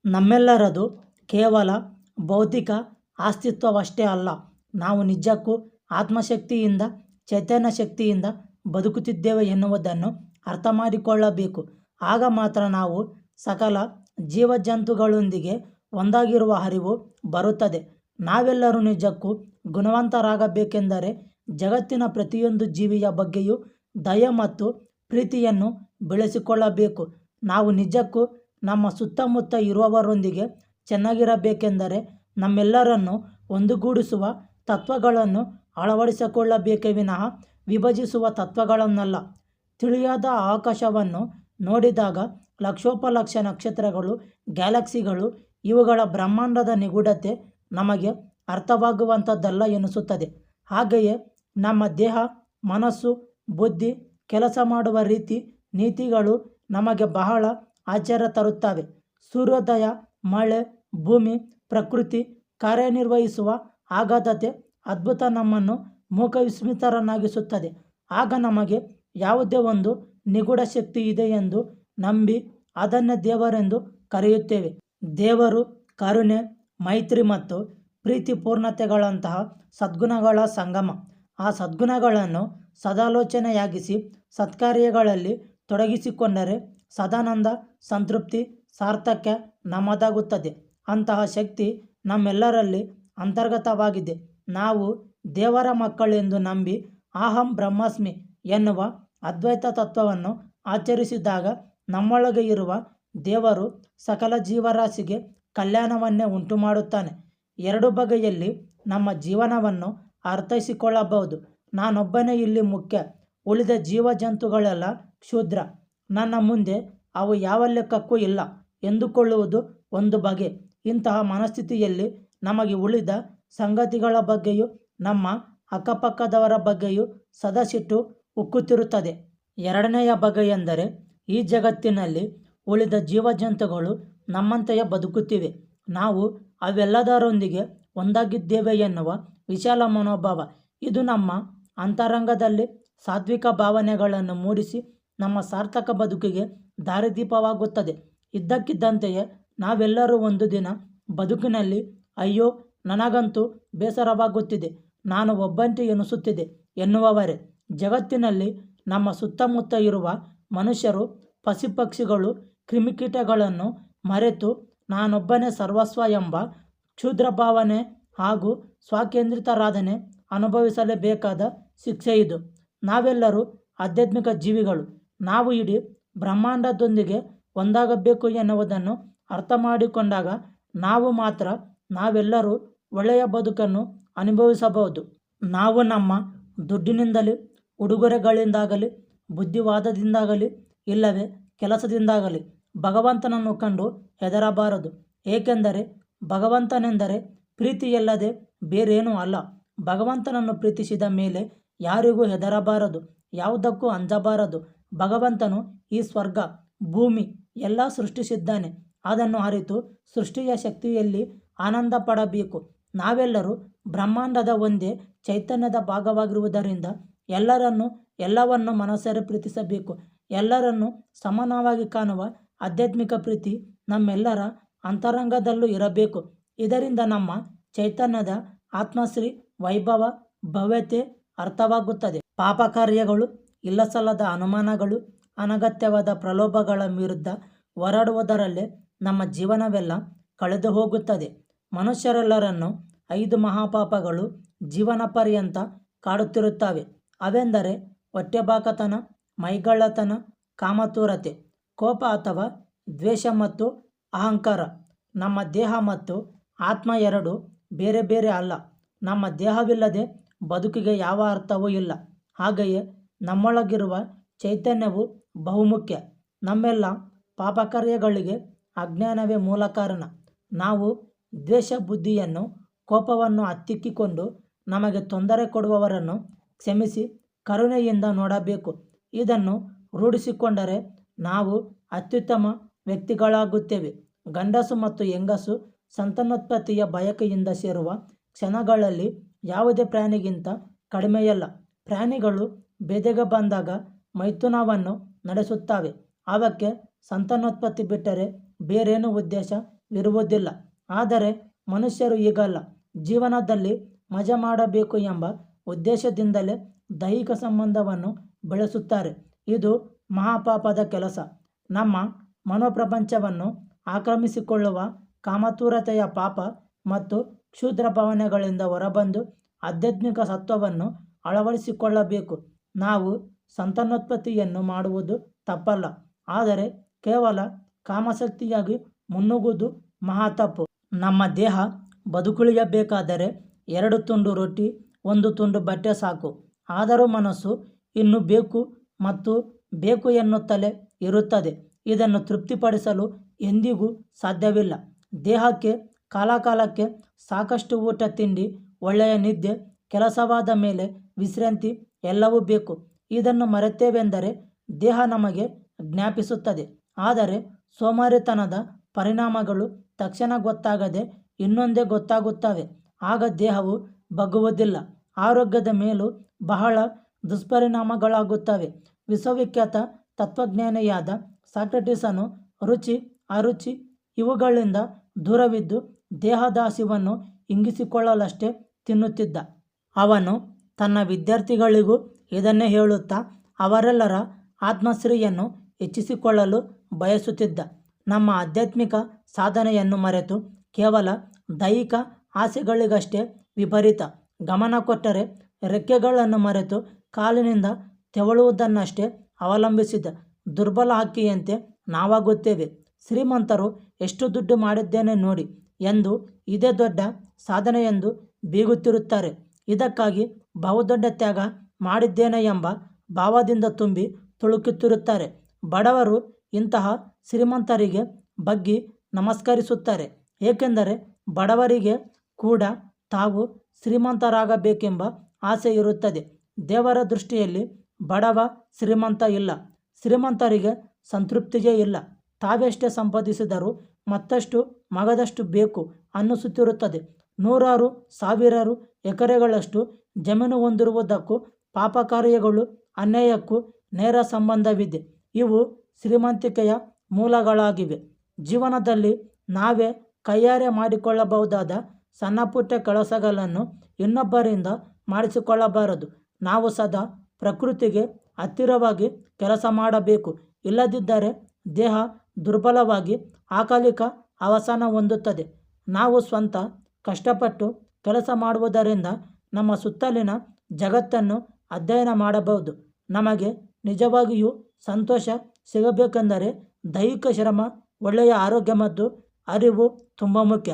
ನಮ್ಮೆಲ್ಲರದು ಕೇವಲ ಭೌತಿಕ ಅಸ್ತಿತ್ವವಷ್ಟೇ ಅಲ್ಲ, ನಾವು ನಿಜಕ್ಕೂ ಆತ್ಮಶಕ್ತಿಯಿಂದ, ಚೈತನ್ಯ ಶಕ್ತಿಯಿಂದ ಬದುಕುತ್ತಿದ್ದೇವೆ ಎನ್ನುವುದನ್ನು ಅರ್ಥ ಮಾಡಿಕೊಳ್ಳಬೇಕು. ಆಗ ಮಾತ್ರ ನಾವು ಸಕಲ ಜೀವಜಂತುಗಳೊಂದಿಗೆ ಒಂದಾಗಿರುವ ಅರಿವು ಬರುತ್ತದೆ. ನಾವೆಲ್ಲರೂ ನಿಜಕ್ಕೂ ಗುಣವಂತರಾಗಬೇಕೆಂದರೆ ಜಗತ್ತಿನ ಪ್ರತಿಯೊಂದು ಜೀವಿಯ ಬಗ್ಗೆಯೂ ದಯೆ ಮತ್ತು ಪ್ರೀತಿಯನ್ನು ಬೆಳೆಸಿಕೊಳ್ಳಬೇಕು. ನಾವು ನಿಜಕ್ಕೂ ನಮ್ಮ ಸುತ್ತಮುತ್ತ ಇರುವವರೊಂದಿಗೆ ಚೆನ್ನಾಗಿರಬೇಕೆಂದರೆ ನಮ್ಮೆಲ್ಲರನ್ನು ಒಂದುಗೂಡಿಸುವ ತತ್ವಗಳನ್ನು ಅಳವಡಿಸಿಕೊಳ್ಳಬೇಕೇ ವಿನಃ ವಿಭಜಿಸುವ ತತ್ವಗಳನ್ನಲ್ಲ. ತಿಳಿಯಾದ ಆಕಾಶವನ್ನು ನೋಡಿದಾಗ ಲಕ್ಷೋಪಲಕ್ಷ ನಕ್ಷತ್ರಗಳು, ಗ್ಯಾಲಕ್ಸಿಗಳು, ಇವುಗಳ ಬ್ರಹ್ಮಾಂಡದ ನಿಗೂಢತೆ ನಮಗೆ ಅರ್ಥವಾಗುವಂಥದ್ದಲ್ಲ ಎನಿಸುತ್ತದೆ. ಹಾಗೆಯೇ ನಮ್ಮ ದೇಹ, ಮನಸ್ಸು, ಬುದ್ಧಿ ಕೆಲಸ ಮಾಡುವ ರೀತಿ ನೀತಿಗಳು ನಮಗೆ ಬಹಳ ಆಶ್ಚರ್ಯ ತರುತ್ತವೆ. ಸೂರ್ಯೋದಯ, ಮಳೆ, ಭೂಮಿ, ಪ್ರಕೃತಿ ಕಾರ್ಯನಿರ್ವಹಿಸುವ ಅಗಾಧತೆ, ಅದ್ಭುತ ನಮ್ಮನ್ನು ಮೂಕವಿಸ್ಮಿತರನ್ನಾಗಿಸುತ್ತದೆ. ಆಗ ನಮಗೆ ಯಾವುದೇ ಒಂದು ನಿಗೂಢ ಶಕ್ತಿ ಇದೆ ಎಂದು ನಂಬಿ ಅದನ್ನೇ ದೇವರೆಂದು ಕರೆಯುತ್ತೇವೆ. ದೇವರು ಕರುಣೆ, ಮೈತ್ರಿ ಮತ್ತು ಪ್ರೀತಿ ಪೂರ್ಣತೆಗಳಂತಹ ಸದ್ಗುಣಗಳ ಸಂಗಮ. ಆ ಸದ್ಗುಣಗಳನ್ನು ಸದಾಲೋಚನೆಯಾಗಿಸಿ ಸತ್ಕಾರ್ಯಗಳಲ್ಲಿ ತೊಡಗಿಸಿಕೊಂಡರೆ ಸದಾನಂದ, ಸಂತೃಪ್ತಿ, ಸಾರ್ಥಕ್ಯ ನಮ್ಮದಾಗುತ್ತದೆ. ಅಂತಹ ಶಕ್ತಿ ನಮ್ಮೆಲ್ಲರಲ್ಲಿ ಅಂತರ್ಗತವಾಗಿದೆ. ನಾವು ದೇವರ ಮಕ್ಕಳೆಂದು ನಂಬಿ ಅಹಂ ಬ್ರಹ್ಮಾಸ್ಮಿ ಎನ್ನುವ ಅದ್ವೈತ ತತ್ವವನ್ನು ಆಚರಿಸಿದಾಗ ನಮ್ಮೊಳಗೆ ಇರುವ ದೇವರು ಸಕಲ ಜೀವರಾಶಿಗೆ ಕಲ್ಯಾಣವನ್ನೇ ಉಂಟುಮಾಡುತ್ತಾನೆ. ಎರಡು ಬಗೆಯಲ್ಲಿ ನಮ್ಮ ಜೀವನವನ್ನು ಅರ್ಥೈಸಿಕೊಳ್ಳಬಹುದು. ನಾನೊಬ್ಬನೇ ಇಲ್ಲಿ ಮುಖ್ಯ, ಉಳಿದ ಜೀವಜಂತುಗಳೆಲ್ಲ ಕ್ಷುದ್ರ, ನನ್ನ ಮುಂದೆ ಅವು ಯಾವ ಲೆಕ್ಕಕ್ಕೂ ಇಲ್ಲ ಎಂದುಕೊಳ್ಳುವುದು ಒಂದು ಬಗೆ. ಇಂತಹ ಮನಸ್ಥಿತಿಯಲ್ಲಿ ನಮಗೆ ಉಳಿದ ಸಂಗತಿಗಳ ಬಗ್ಗೆಯೂ ನಮ್ಮ ಅಕ್ಕಪಕ್ಕದವರ ಬಗ್ಗೆಯೂ ಸದಾ ಸಿಟ್ಟು ಉಕ್ಕುತ್ತಿರುತ್ತದೆ. ಎರಡನೆಯ ಬಗೆಯೆಂದರೆ ಈ ಜಗತ್ತಿನಲ್ಲಿ ಉಳಿದ ಜೀವಜಂತುಗಳು ನಮ್ಮಂತೆಯೇ ಬದುಕುತ್ತಿವೆ, ನಾವು ಅವೆಲ್ಲದರೊಂದಿಗೆ ಒಂದಾಗಿದ್ದೇವೆ ಎನ್ನುವ ವಿಶಾಲ ಮನೋಭಾವ. ಇದು ನಮ್ಮ ಅಂತರಂಗದಲ್ಲಿ ಸಾತ್ವಿಕ ಭಾವನೆಗಳನ್ನು ಮೂಡಿಸಿ ನಮ್ಮ ಸಾರ್ಥಕ ಬದುಕಿಗೆ ದಾರಿದೀಪವಾಗುತ್ತದೆ. ಇದ್ದಕ್ಕಿದ್ದಂತೆಯೇ ನಾವೆಲ್ಲರೂ ಒಂದು ದಿನ ಬದುಕಿನಲ್ಲಿ ಅಯ್ಯೋ ನನಗಂತೂ ಬೇಸರವಾಗುತ್ತಿದೆ, ನಾನು ಒಬ್ಬಂಟಿ ಎನಿಸುತ್ತಿದೆ ಎನ್ನುವವರೇ. ಜಗತ್ತಿನಲ್ಲಿ ನಮ್ಮ ಸುತ್ತಮುತ್ತ ಇರುವ ಮನುಷ್ಯರು, ಪಶುಪಕ್ಷಿಗಳು, ಕ್ರಿಮಿಕೀಟಗಳನ್ನು ಮರೆತು ನಾನೊಬ್ಬನೇ ಸರ್ವಸ್ವ ಎಂಬ ಕ್ಷುದ್ರ ಭಾವನೆ ಹಾಗೂ ಸ್ವಕೇಂದ್ರಿತರಾಧನೆ ಅನುಭವಿಸಲೇಬೇಕಾದ ಶಿಕ್ಷೆ ಇದು. ನಾವೆಲ್ಲರೂ ಆಧ್ಯಾತ್ಮಿಕ ಜೀವಿಗಳು. ನಾವು ಇಡೀ ಬ್ರಹ್ಮಾಂಡದೊಂದಿಗೆ ಒಂದಾಗಬೇಕು ಎನ್ನುವುದನ್ನು ಅರ್ಥ ಮಾಡಿಕೊಂಡಾಗ ನಾವೆಲ್ಲರೂ ಒಳ್ಳೆಯ ಬದುಕನ್ನು ಅನುಭವಿಸಬಹುದು. ನಾವು ನಮ್ಮ ದುಡ್ಡಿನಿಂದಲೇ, ಉಡುಗೊರೆಗಳಿಂದಾಗಲಿ, ಬುದ್ಧಿವಾದದಿಂದಾಗಲಿ, ಇಲ್ಲವೇ ಕೆಲಸದಿಂದಾಗಲಿ ಭಗವಂತನನ್ನು ಕಂಡು ಹೆದರಬಾರದು. ಏಕೆಂದರೆ ಭಗವಂತನೆಂದರೆ ಪ್ರೀತಿಯಲ್ಲದೆ ಬೇರೇನೂ ಅಲ್ಲ. ಭಗವಂತನನ್ನು ಪ್ರೀತಿಸಿದ ಮೇಲೆ ಯಾರಿಗೂ ಹೆದರಬಾರದು, ಯಾವುದಕ್ಕೂ ಅಂಜಬಾರದು. ಭಗವಂತನು ಈ ಸ್ವರ್ಗ, ಭೂಮಿ ಎಲ್ಲ ಸೃಷ್ಟಿಸಿದ್ದಾನೆ. ಅದನ್ನು ಅರಿತು ಸೃಷ್ಟಿಯ ಶಕ್ತಿಯಲ್ಲಿ ಆನಂದ ಪಡಬೇಕು. ನಾವೆಲ್ಲರೂ ಬ್ರಹ್ಮಾಂಡದ ಒಂದೇ ಚೈತನ್ಯದ ಭಾಗವಾಗಿರುವುದರಿಂದ ಎಲ್ಲವನ್ನೂ ಮನಸಾರೆ ಪ್ರೀತಿಸಬೇಕು. ಎಲ್ಲರನ್ನೂ ಸಮಾನವಾಗಿ ಕಾಣುವ ಆಧ್ಯಾತ್ಮಿಕ ಪ್ರೀತಿ ನಮ್ಮೆಲ್ಲರ ಅಂತರಂಗದಲ್ಲೂ ಇರಬೇಕು. ಇದರಿಂದ ನಮ್ಮ ಚೈತನ್ಯದ ಆತ್ಮಶ್ರೀ ವೈಭವ, ಭವ್ಯತೆ ಅರ್ಥವಾಗುತ್ತದೆ. ಪಾಪ ಕಾರ್ಯಗಳು, ಇಲ್ಲಸಲ್ಲದ ಅನುಮಾನಗಳು, ಅನಗತ್ಯವಾದ ಪ್ರಲೋಭಗಳ ವಿರುದ್ಧ ಹೋರಾಡುವುದರಲ್ಲೇ ನಮ್ಮ ಜೀವನವೆಲ್ಲ ಕಳೆದು ಹೋಗುತ್ತದೆ. ಮನುಷ್ಯರೆಲ್ಲರನ್ನು 5 ಮಹಾಪಾಪಗಳು ಜೀವನ ಪರ್ಯಂತ ಕಾಡುತ್ತಿರುತ್ತವೆ. ಅವೆಂದರೆ ಹೊಟ್ಟೆಬಾಕತನ, ಮೈಗಳ್ಳತನ, ಕಾಮತುರತೆ, ಕೋಪ ಅಥವಾ ದ್ವೇಷ ಮತ್ತು ಅಹಂಕಾರ. ನಮ್ಮ ದೇಹ ಮತ್ತು ಆತ್ಮ ಎರಡೂ ಬೇರೆ ಬೇರೆ ಅಲ್ಲ. ನಮ್ಮ ದೇಹವಿಲ್ಲದೆ ಬದುಕಿಗೆ ಯಾವ ಅರ್ಥವೂ ಇಲ್ಲ. ಹಾಗೆಯೇ ನಮ್ಮೊಳಗಿರುವ ಚೈತನ್ಯವು ಬಹುಮುಖ್ಯ. ನಮ್ಮೆಲ್ಲ ಪಾಪಕಾರ್ಯಗಳಿಗೆ ಅಜ್ಞಾನವೇ ಮೂಲ ಕಾರಣ. ನಾವು ದ್ವೇಷ ಬುದ್ಧಿಯನ್ನು, ಕೋಪವನ್ನು ಹತ್ತಿಕ್ಕಿಕೊಂಡು ನಮಗೆ ತೊಂದರೆ ಕೊಡುವವರನ್ನು ಕ್ಷಮಿಸಿ ಕರುಣೆಯಿಂದ ನೋಡಬೇಕು. ಇದನ್ನು ರೂಢಿಸಿಕೊಂಡರೆ ನಾವು ಅತ್ಯುತ್ತಮ ವ್ಯಕ್ತಿಗಳಾಗುತ್ತೇವೆ. ಗಂಡಸು ಮತ್ತು ಹೆಂಗಸು ಸಂತಾನೋತ್ಪತ್ತಿಯ ಬಯಕೆಯಿಂದ ಸೇರುವ ಕ್ಷಣಗಳಲ್ಲಿ ಯಾವುದೇ ಪ್ರಾಣಿಗಿಂತ ಕಡಿಮೆಯಲ್ಲ. ಪ್ರಾಣಿಗಳು ಬೇದೆಗೆ ಬಂದಾಗ ಮೈಥುನವನ್ನು ನಡೆಸುತ್ತವೆ. ಅವಕ್ಕೆ ಸಂತಾನೋತ್ಪತ್ತಿ ಬಿಟ್ಟರೆ ಬೇರೇನೂ ಉದ್ದೇಶ ಇರುವುದಿಲ್ಲ. ಆದರೆ ಮನುಷ್ಯರು ಹೀಗಲ್ಲ. ಜೀವನದಲ್ಲಿ ಮಜಾ ಮಾಡಬೇಕು ಎಂಬ ಉದ್ದೇಶದಿಂದಲೇ ದೈಹಿಕ ಸಂಬಂಧವನ್ನು ಬೆಳೆಸುತ್ತಾರೆ. ಇದು ಮಹಾಪಾಪದ ಕೆಲಸ. ನಮ್ಮ ಮನೋಪ್ರಪಂಚವನ್ನು ಆಕ್ರಮಿಸಿಕೊಳ್ಳುವ ಕಾಮತುರತೆಯ ಪಾಪ ಮತ್ತು ಕ್ಷುದ್ರ ಭಾವನೆಗಳಿಂದ ಹೊರಬಂದು ಆಧ್ಯಾತ್ಮಿಕ ಸತ್ವವನ್ನು ಅಳವಡಿಸಿಕೊಳ್ಳಬೇಕು. ನಾವು ಸಂತಾನೋತ್ಪತ್ತಿಯನ್ನು ಮಾಡುವುದು ತಪ್ಪಲ್ಲ, ಆದರೆ ಕೇವಲ ಕಾಮಾಸಕ್ತಿಯಾಗಿ ಮುನ್ನುಗ್ಗುವುದು ಮಹಾ ತಪ್ಪು. ನಮ್ಮ ದೇಹ ಬದುಕುಳಿಯಬೇಕಾದರೆ 2 ತುಂಡು ರೊಟ್ಟಿ 1 ತುಂಡು ಬಟ್ಟೆ ಸಾಕು. ಆದರೂ ಮನಸ್ಸು ಇನ್ನೂ ಬೇಕು ಮತ್ತು ಬೇಕು ಎನ್ನುತ್ತಲೇ ಇರುತ್ತದೆ. ಇದನ್ನು ತೃಪ್ತಿಪಡಿಸಲು ಎಂದಿಗೂ ಸಾಧ್ಯವಿಲ್ಲ. ದೇಹಕ್ಕೆ ಕಾಲಕಾಲಕ್ಕೆ ಸಾಕಷ್ಟು ಊಟ, ತಿಂಡಿ, ಒಳ್ಳೆಯ ನಿದ್ದೆ, ಕೆಲಸವಾದ ಮೇಲೆ ವಿಶ್ರಾಂತಿ ಎಲ್ಲವೂ ಬೇಕು. ಇದನ್ನು ಮರೆತೇವೆಂದರೆ ದೇಹ ನಮಗೆ ಜ್ಞಾಪಿಸುತ್ತದೆ. ಆದರೆ ಸೋಮಾರಿತನದ ಪರಿಣಾಮಗಳು ತಕ್ಷಣ ಗೊತ್ತಾಗದೆ ಇನ್ನೊಂದೇ ಗೊತ್ತಾಗುತ್ತವೆ. ಆಗ ದೇಹವು ಬಗ್ಗುವುದಿಲ್ಲ. ಆರೋಗ್ಯದ ಮೇಲೂ ಬಹಳ ದುಷ್ಪರಿಣಾಮಗಳಾಗುತ್ತವೆ. ವಿಶ್ವವಿಖ್ಯಾತ ತತ್ವಜ್ಞಾನಿಯಾದ ಸಾಕ್ರೆಟಿಸನು ರುಚಿ, ಅರುಚಿ ಇವುಗಳಿಂದ ದೂರವಿದ್ದು ದೇಹದ ಹಸಿವನ್ನು ಇಂಗಿಸಿಕೊಳ್ಳಲಷ್ಟೇ ತಿನ್ನುತ್ತಿದ್ದ. ಅವನು ತನ್ನ ವಿದ್ಯಾರ್ಥಿಗಳಿಗೂ ಇದನ್ನೇ ಹೇಳುತ್ತಾ ಅವರೆಲ್ಲರ ಆತ್ಮಶ್ರೀಯನ್ನು ಹೆಚ್ಚಿಸಿಕೊಳ್ಳಲು ಬಯಸುತ್ತಿದ್ದ. ನಮ್ಮ ಆಧ್ಯಾತ್ಮಿಕ ಸಾಧನೆಯನ್ನು ಮರೆತು ಕೇವಲ ದೈಹಿಕ ಆಸೆಗಳಿಗಷ್ಟೇ ವಿಪರೀತ ಗಮನ ಕೊಟ್ಟರೆ, ರೆಕ್ಕೆಗಳನ್ನು ಮರೆತು ಕಾಲಿನಿಂದ ತೆವಳುವುದನ್ನಷ್ಟೇ ಅವಲಂಬಿಸಿದ ದುರ್ಬಲ ಹಕ್ಕಿಯಂತೆ ನಾವಾಗುತ್ತೇವೆ. ಶ್ರೀಮಂತರು ಎಷ್ಟು ದುಡ್ಡು ಮಾಡಿದ್ದೇನೆ ನೋಡಿ ಎಂದು ಇದೇ ದೊಡ್ಡ ಸಾಧನೆಯೆಂದು ಬೀಗುತ್ತಿರುತ್ತಾರೆ. ಇದಕ್ಕಾಗಿ ಬಹುದೊಡ್ಡ ತ್ಯಾಗ ಮಾಡಿದ್ದೇನೆ ಎಂಬ ಭಾವದಿಂದ ತುಂಬಿ ತುಳುಕುತ್ತಿರುತ್ತಾರೆ. ಬಡವರು ಇಂತಹ ಶ್ರೀಮಂತರಿಗೆ ಬಗ್ಗಿ ನಮಸ್ಕರಿಸುತ್ತಾರೆ. ಏಕೆಂದರೆ ಬಡವರಿಗೆ ಕೂಡ ತಾವು ಶ್ರೀಮಂತರಾಗಬೇಕೆಂಬ ಆಸೆ ಇರುತ್ತದೆ. ದೇವರ ದೃಷ್ಟಿಯಲ್ಲಿ ಬಡವ ಶ್ರೀಮಂತ ಇಲ್ಲ. ಶ್ರೀಮಂತರಿಗೆ ಸಂತೃಪ್ತಿಯೇ ಇಲ್ಲ. ತಾವೆಷ್ಟೇ ಸಂಪಾದಿಸಿದರೂ ಮತ್ತಷ್ಟು ಮಗದಷ್ಟು ಬೇಕು ಅನ್ನಿಸುತ್ತಿರುತ್ತದೆ. ನೂರಾರು ಸಾವಿರಾರು ಎಕರೆಗಳಷ್ಟು ಜಮೀನು ಹೊಂದಿರುವುದಕ್ಕೂ ಪಾಪಕಾರ್ಯಗಳು, ಅನ್ಯಾಯಕ್ಕೂ ನೇರ ಸಂಬಂಧವಿದೆ. ಇವು ಶ್ರೀಮಂತಿಕೆಯ ಮೂಲಗಳಾಗಿವೆ. ಜೀವನದಲ್ಲಿ ನಾವೇ ಕೈಯಾರೆ ಮಾಡಿಕೊಳ್ಳಬಹುದಾದ ಸಣ್ಣಪುಟ್ಟ ಕೆಲಸಗಳನ್ನು ಇನ್ನೊಬ್ಬರಿಂದ ಮಾಡಿಸಿಕೊಳ್ಳಬಾರದು. ನಾವು ಸದಾ ಪ್ರಕೃತಿಗೆ ಹತ್ತಿರವಾಗಿ ಕೆಲಸ ಮಾಡಬೇಕು. ಇಲ್ಲದಿದ್ದರೆ ದೇಹ ದುರ್ಬಲವಾಗಿ ಅಕಾಲಿಕ ಅವಸಾನ ಹೊಂದುತ್ತದೆ. ನಾವು ಸ್ವಂತ ಕಷ್ಟಪಟ್ಟು ಕೆಲಸ ಮಾಡುವುದರಿಂದ ನಮ್ಮ ಸುತ್ತಲಿನ ಜಗತ್ತನ್ನು ಅಧ್ಯಯನ ಮಾಡಬಹುದು. ನಮಗೆ ನಿಜವಾಗಿಯೂ ಸಂತೋಷ ಸಿಗಬೇಕೆಂದರೆ ದೈಹಿಕ ಶ್ರಮ, ಒಳ್ಳೆಯ ಆರೋಗ್ಯ ಮತ್ತು ಅರಿವು ತುಂಬ ಮುಖ್ಯ.